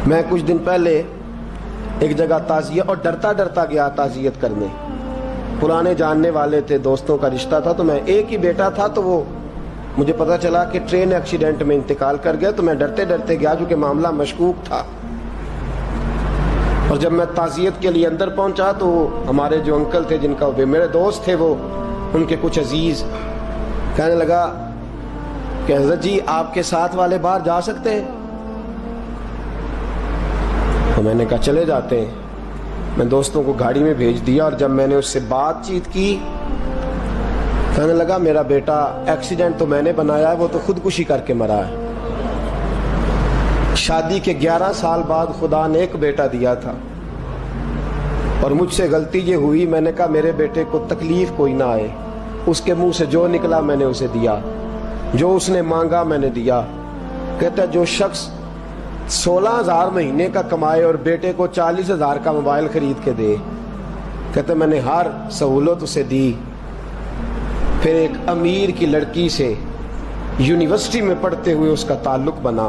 میں کچھ دن پہلے ایک جگہ تعزیت اور ڈرتا ڈرتا گیا تعزیت کرنے. پرانے جاننے والے تھے, دوستوں کا رشتہ تھا, تو میں ایک ہی بیٹا تھا, تو وہ مجھے پتا چلا کہ ٹرین ایکسیڈنٹ میں انتقال کر گیا. تو میں ڈرتے ڈرتے گیا کیونکہ معاملہ مشکوک تھا. اور جب میں تعزیت کے لیے اندر پہنچا تو ہمارے جو انکل تھے, جن کا میرے دوست تھے, وہ ان کے کچھ عزیز کہنے لگا کہ حضرت جی آپ کے ساتھ والے باہر جا سکتے ہیں؟ تو میں نے کہا چلے جاتے ہیں. میں دوستوں کو گاڑی میں بھیج دیا, اور جب میں نے اس سے بات چیت کی, کہنے لگا میرا بیٹا ایکسیڈنٹ تو میں نے بنایا ہے, وہ تو خودکشی کر کے مرا ہے. شادی کے 11 سال بعد خدا نے ایک بیٹا دیا تھا, اور مجھ سے غلطی یہ ہوئی, میں نے کہا میرے بیٹے کو تکلیف کوئی نہ آئے. اس کے منہ سے جو نکلا میں نے اسے دیا, جو اس نے مانگا میں نے دیا. کہتا ہے جو شخص 16,000 مہینے کا کمائے اور بیٹے کو 40,000 کا موبائل خرید کے دے, کہتا ہے میں نے ہر سہولت اسے دی. پھر ایک امیر کی لڑکی سے یونیورسٹی میں پڑھتے ہوئے اس کا تعلق بنا.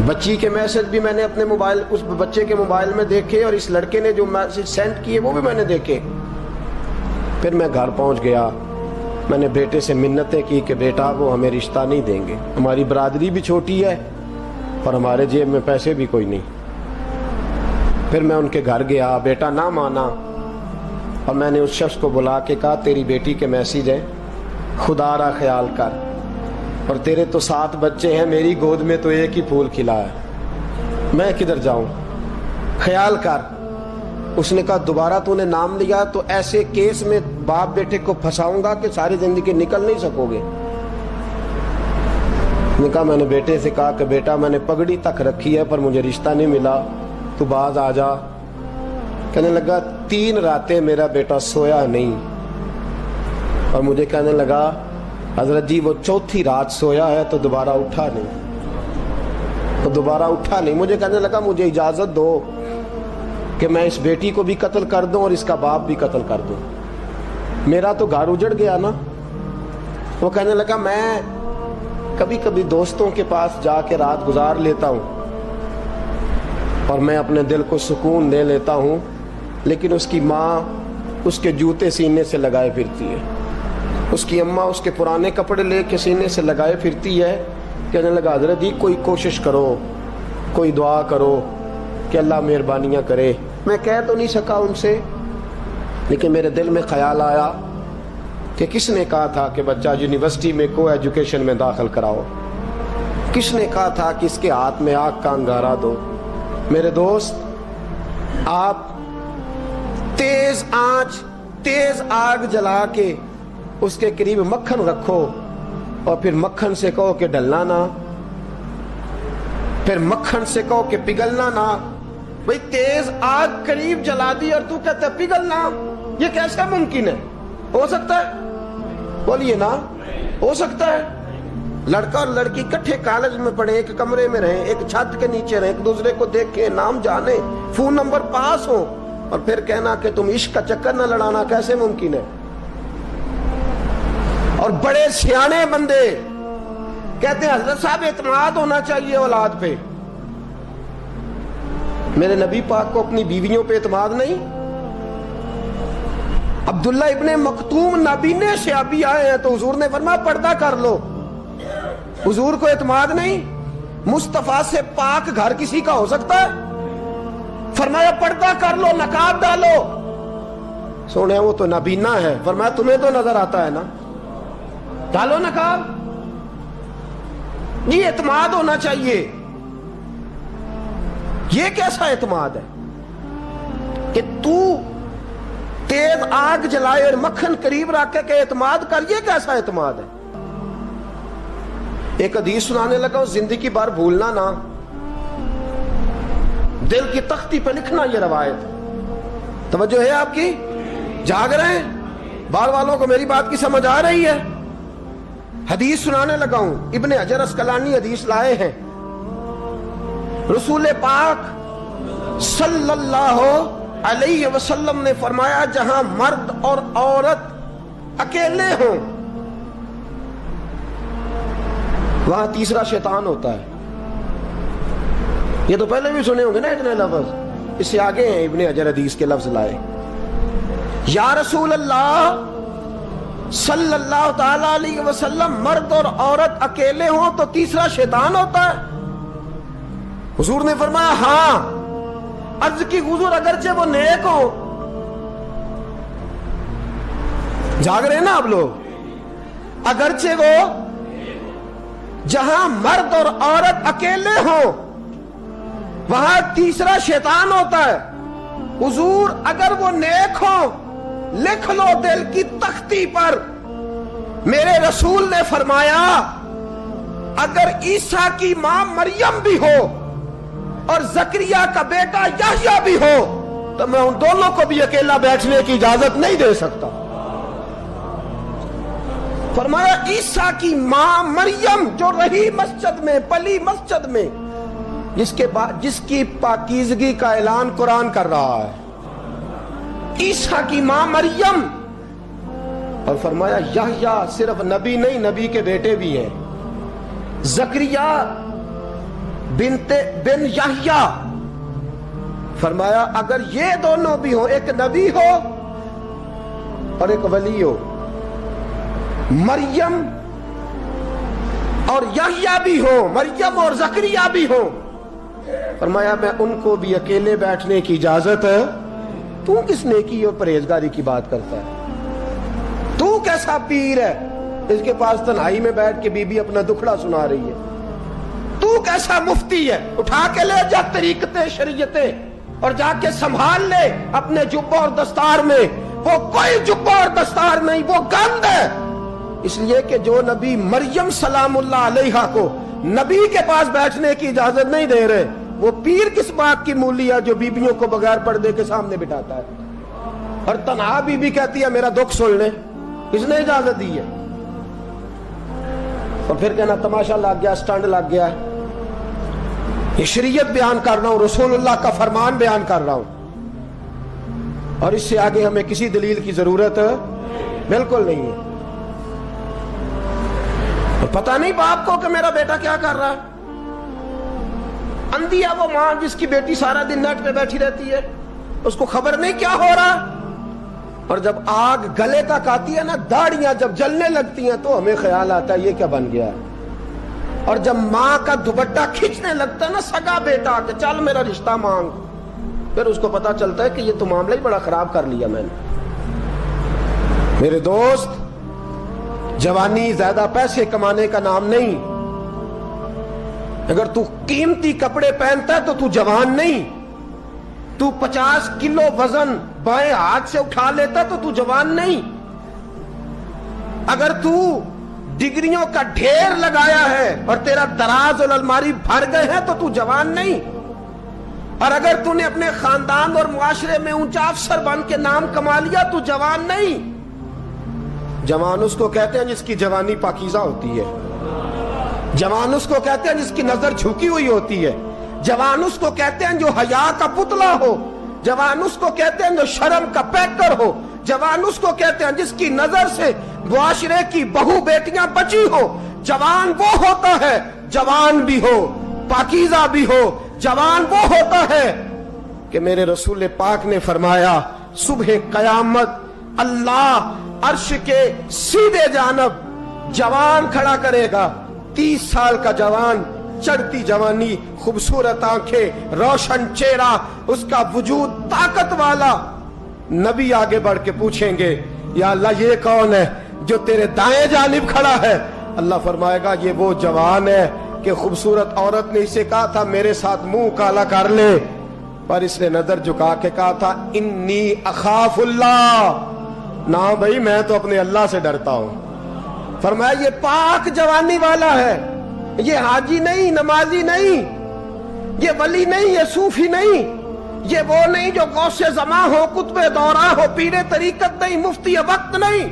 بچی کے میسج بھی میں نے اپنے موبائل, اس بچے کے موبائل میں دیکھے, اور اس لڑکے نے جو میسج سینڈ کیے وہ بھی میں نے دیکھے. پھر میں گھر پہنچ گیا, میں نے بیٹے سے منتیں کی کہ بیٹا وہ ہمیں رشتہ نہیں دیں گے, ہماری برادری بھی چھوٹی ہے اور ہمارے جیب میں پیسے بھی کوئی نہیں. پھر میں ان کے گھر گیا, بیٹا نہ مانا, اور میں نے اس شخص کو بلا کے کہا تیری بیٹی کے میسیج ہیں, خدا را خیال کر, اور تیرے تو 7 بچے ہیں, میری گود میں تو ایک ہی پھول کھلا ہے, میں کدھر جاؤں, خیال کر. اس نے کہا دوبارہ تو نے نام لیا تو ایسے کیس میں باپ بیٹے کو پھنساؤں گا کہ ساری زندگی نکل نہیں سکو گے. نے کہا میں نے بیٹے سے کہا کہ بیٹا میں نے پگڑی تک رکھی ہے پر مجھے رشتہ نہیں ملا, تو باز آ جا. کہنے لگا 3 راتیں میرا بیٹا سویا نہیں, اور مجھے کہنے لگا حضرت جی وہ 4تھی رات سویا ہے تو دوبارہ اٹھا نہیں. مجھے کہنے لگا مجھے اجازت دو کہ میں اس بیٹی کو بھی قتل کر دوں اور اس کا باپ بھی قتل کر دوں, میرا تو گھر اجڑ گیا نا. وہ کہنے لگا میں کبھی کبھی دوستوں کے پاس جا کے رات گزار لیتا ہوں اور میں اپنے دل کو سکون دے لیتا ہوں, لیکن اس کی ماں اس کے جوتے سینے سے لگائے پھرتی ہے, اس کی اماں اس کے پرانے کپڑے لے کے سینے سے لگائے پھرتی ہے. کہنے لگا حضرت جی کوئی کوشش کرو, کوئی دعا کرو کہ اللہ مہربانیاں کرے. میں کہہ تو نہیں سکا ان سے, لیکن میرے دل میں خیال آیا کہ کس نے کہا تھا کہ بچہ یونیورسٹی میں کو ایجوکیشن میں داخل کراؤ, کس نے کہا تھا کہ اس کے ہاتھ میں آگ کا انگارہ دو. میرے دوست, آپ تیز آنچ تیز آگ جلا کے اس کے قریب مکھن رکھو, اور پھر مکھن سے کہو کہ ڈلنا نہ, پھر مکھن سے کہو کہ پگھلنا نہ. بھئی تیز آگ قریب جلا دی اور تو کہتا ہے پگھلنا, یہ کیسا ممکن ہے؟ ہو سکتا ہے؟ بولیے نا, ہو سکتا ہے؟ لڑکا اور لڑکی کٹھے کالج میں پڑھیں, ایک کمرے میں رہیں, ایک چھت کے نیچے رہیں, ایک دوسرے کو دیکھیں, نام جانیں, فون نمبر پاس ہو, اور پھر کہنا کہ تم عشق کا چکر نہ لڑانا, کیسے ممکن ہے؟ اور بڑے سیانے بندے کہتے ہیں حضرت صاحب اعتماد ہونا چاہیے اولاد پہ. میرے نبی پاک کو اپنی بیویوں پہ اعتماد نہیں؟ عبداللہ ابن مکتوم نابینے سے ابھی آئے ہیں تو حضور نے فرمایا پردہ کر لو. حضور کو اعتماد نہیں؟ مصطفیٰ سے پاک گھر کسی کا ہو سکتا ہے؟ فرمایا پردہ کر لو, نقاب ڈالو. سونے وہ تو نابینا ہے, فرمایا تمہیں تو نظر آتا ہے نا, ڈالو نقاب. یہ اعتماد ہونا چاہیے. یہ کیسا اعتماد ہے کہ تو تیز آگ جلائے اور مکھن قریب رکھ کے اعتماد کر, یہ کیسا اعتماد ہے؟ ایک حدیث سنانے لگا, زندگی بھر بھولنا نہ, دل کی تختی پہ لکھنا یہ روایت. توجہ ہے آپ کی؟ جاگ رہے ہیں؟ باہر والوں کو میری بات کی سمجھ آ رہی ہے؟ حدیث سنانے لگا ہوں, ابن حجر اسقلانی حدیث لائے ہیں. رسول پاک صلی اللہ علیہ وسلم نے فرمایا جہاں مرد اور عورت اکیلے ہوں وہاں تیسرا شیطان ہوتا ہے. یہ تو پہلے بھی سنے ہوں گے نا اتنے لفظ. اس سے آگے ہیں ابن حجر حدیث کے لفظ لائے. یا رسول اللہ صلی اللہ تعالی علیہ وسلم، مرد اور عورت اکیلے ہوں تو تیسرا شیطان ہوتا ہے؟ حضور نے فرمایا ہاں. عرض کی حضور اگرچہ وہ نیک ہو. جاگ رہے ہیں نا آپ لوگ؟ اگرچہ وہ جہاں مرد اور عورت اکیلے ہوں وہاں تیسرا شیطان ہوتا ہے. حضور اگر وہ نیک ہو لکھ لو دل کی تختی پر. میرے رسول نے فرمایا اگر عیسیٰ کی ماں مریم بھی ہو اور زکریا کا بیٹا یحییٰ بھی ہو تو میں ان دونوں کو بھی اکیلا بیٹھنے کی اجازت نہیں دے سکتا. فرمایا عیسیٰ کی ماں مریم جو رہی مسجد میں، پلی مسجد میں، جس کی پاکیزگی کا اعلان قرآن کر رہا ہے، عیسیٰ کی ماں مریم. اور فرمایا یحییٰ صرف نبی نہیں، نبی کے بیٹے بھی ہیں. زکریا بن یحییٰ. فرمایا اگر یہ دونوں بھی ہوں، ایک نبی ہو اور ایک ولی ہو، مریم اور یحییٰ بھی ہو، مریم اور زکریا بھی ہو، فرمایا میں ان کو بھی اکیلے بیٹھنے کی اجازت ہے. تو کس نیکی اور پرہیزگاری کی بات کرتا ہے؟ تو کیسا پیر ہے اس کے پاس تنہائی میں بیٹھ کے بی بی اپنا دکھڑا سنا رہی ہے؟ تو کیسا مفتی ہے؟ اٹھا کے لے جا طریقتیں شریعتیں اور جا کے سنبھال لے اپنے جبہ اور دستار میں. وہ کوئی جبہ اور دستار نہیں، وہ گند ہے. اس لیے کہ جو نبی مریم سلام اللہ علیہا کو نبی کے پاس بیٹھنے کی اجازت نہیں دے رہے، وہ پیر کس بات کی مولی ہے جو بیبیوں کو بغیر پردے کے سامنے بٹھاتا ہے؟ اور تنہا بی بی کہتی ہے میرا دکھ سن لے، کس نے اجازت دی ہے؟ اور پھر کہنا تماشا لگ گیا، سٹنڈ لگ گیا. یہ شریعت بیان کر رہا ہوں، رسول اللہ کا فرمان بیان کر رہا ہوں، اور اس سے آگے ہمیں کسی دلیل کی ضرورت بالکل نہیں ہے. اور پتہ نہیں باپ کو کہ میرا بیٹا کیا کر رہا ہے. اندھی ہے وہ ماں جس کی بیٹی سارا دن نیٹ پہ بیٹھی رہتی ہے، اس کو خبر نہیں کیا ہو رہا. اور جب آگ گلے تک آتی ہے نا، داڑیاں جب جلنے لگتی ہیں تو ہمیں خیال آتا ہے یہ کیا بن گیا ہے. اور جب ماں کا دوپٹہ کھینچنے لگتا ہے نا سگا بیٹا کہ چل میرا رشتہ مانگ، پھر اس کو پتا چلتا ہے کہ یہ تو معاملہ ہی بڑا خراب کر لیا میں نے. میرے دوست، جوانی زیادہ پیسے کمانے کا نام نہیں. اگر تو قیمتی کپڑے پہنتا ہے تو تو جوان نہیں. تو 50 کلو وزن بائیں ہاتھ سے اٹھا لیتا تو تو جوان نہیں. اگر تو ڈگریوں کا ڈھیر لگایا ہے اور تیرا دراز اور الماری بھر گئے ہیں تو تو جوان نہیں. اور اگر تو نے اپنے خاندان اور معاشرے میں اونچا افسر بن کے نام کما لیا تو جوان نہیں. جوان اس کو کہتے ہیں جس کی جوانی پاکیزہ ہوتی ہے. جوان اس کو کہتے ہیں جس کی نظر جھکی ہوئی ہوتی ہے. جوان اس کو کہتے ہیں جو حیا کا پتلا ہو. جوان اس کو کہتے ہیں جو شرم کا پیکر ہو. جوان اس کو کہتے ہیں جس کی نظر سے معاشرے کی بہو بیٹیاں بچی ہو. جوان وہ ہوتا ہے، جوان بھی ہو پاکیزہ بھی ہو، جوان وہ ہوتا ہے کہ میرے رسول پاک نے فرمایا صبح قیامت اللہ عرش کے سیدھے جانب جوان کھڑا کرے گا. 30 سال کا جوان، چڑھتی جوانی، خوبصورت آنکھیں، روشن چہرہ، اس کا وجود طاقت والا. نبی آگے بڑھ کے پوچھیں گے یا اللہ یہ کون ہے جو تیرے دائیں جانب کھڑا ہے؟ اللہ فرمائے گا یہ وہ جوان ہے کہ خوبصورت عورت نے اسے کہا تھا میرے ساتھ منہ کالا کر لے، پر اس نے نظر جھکا کے کہا تھا انی اخاف اللہ. نہ بھائی میں تو اپنے اللہ سے ڈرتا ہوں. فرمایا یہ پاک جوانی والا ہے، یہ حاجی نہیں، نمازی نہیں، یہ ولی نہیں، یہ صوفی نہیں، یہ وہ نہیں جو غوث زماں ہو، قطب دورہ ہو، پیر طریقت نہیں، مفتی وقت نہیں.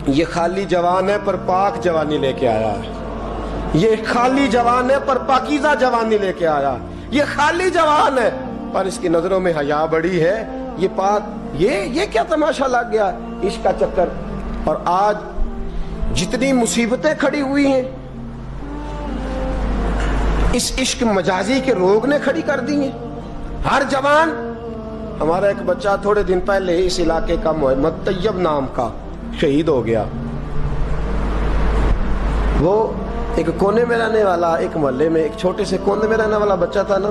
یہ خالی جوان ہے پر پاک جوانی لے کے آیا ہے. یہ خالی جوان ہے پر پاکیزہ جوانی لے کے آیا. یہ خالی جوان ہے پر اس کی نظروں میں حیا بڑی ہے. یہ پاک، یہ کیا تماشا لگ گیا عشق کا چکر. اور آج جتنی مصیبتیں کھڑی ہوئی ہیں اس عشق مجازی کے روگ نے کھڑی کر دی ہیں. ہر جوان. ہمارا ایک بچہ تھوڑے دن پہلے اس علاقے کا محمد طیب نام کا شہید ہو گیا. وہ ایک کونے میں رہنے والا, ایک محلے میں ایک چھوٹے سے کونے میں رہنے والا بچہ تھا نا.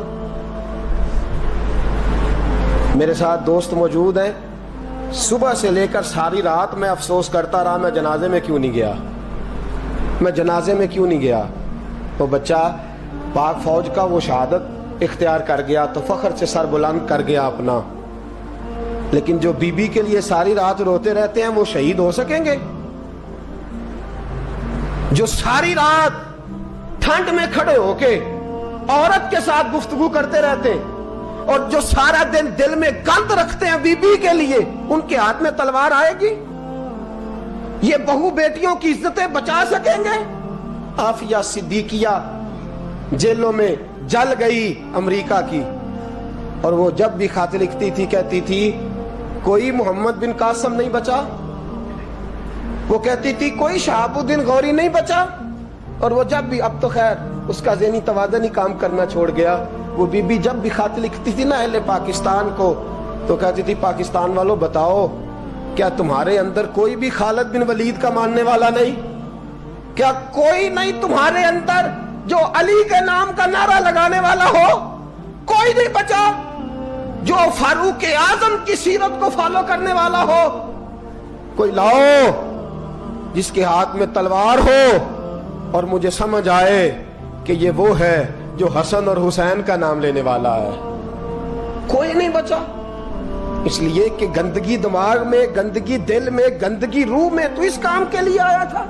میرے ساتھ دوست موجود ہیں. صبح سے لے کر ساری رات میں افسوس کرتا رہا میں جنازے میں کیوں نہیں گیا, میں جنازے میں کیوں نہیں گیا. وہ بچہ پاک فوج کا وہ شہادت اختیار کر گیا تو فخر سے سر بلند کر گیا اپنا. لیکن جو بی بی کے لیے ساری رات روتے رہتے ہیں وہ شہید ہو سکیں گے؟ جو ساری رات ٹھنڈ میں کھڑے ہو کے عورت کے ساتھ گفتگو کرتے رہتے ہیں اور جو سارا دن دل میں گند رکھتے ہیں بی بی کے لیے, ان کے ہاتھ میں تلوار آئے گی؟ یہ بہو بیٹیوں کی عزتیں بچا سکیں گے؟ عافیہ صدیقیہ جیلوں میں جل گئی امریکہ کی, اور وہ جب بھی خط لکھتی تھی کہتی تھی کوئی محمد بن قاسم نہیں بچا, وہ کہتی تھی کوئی شہاب الدین غوری نہیں بچا. اور وہ جب بھی, اب تو خیر اس کا ذہنی توازن ہی کام کرنا چھوڑ گیا, وہ بی بی جب بھی خط لکھتی تھی نا اہل پاکستان کو تو کہتی تھی پاکستان والوں بتاؤ کیا تمہارے اندر کوئی بھی خالد بن ولید کا ماننے والا نہیں؟ کیا کوئی نہیں تمہارے اندر جو علی کے نام کا نعرہ لگانے والا ہو؟ کوئی نہیں بچا جو فاروق اعظم کی سیرت کو فالو کرنے والا ہو؟ کوئی لاؤ جس کے ہاتھ میں تلوار ہو اور مجھے سمجھ آئے کہ یہ وہ ہے جو حسن اور حسین کا نام لینے والا ہے. کوئی نہیں بچا. اس لیے کہ گندگی دماغ میں, گندگی دل میں, گندگی روح میں تو اس کام کے لیے آیا تھا.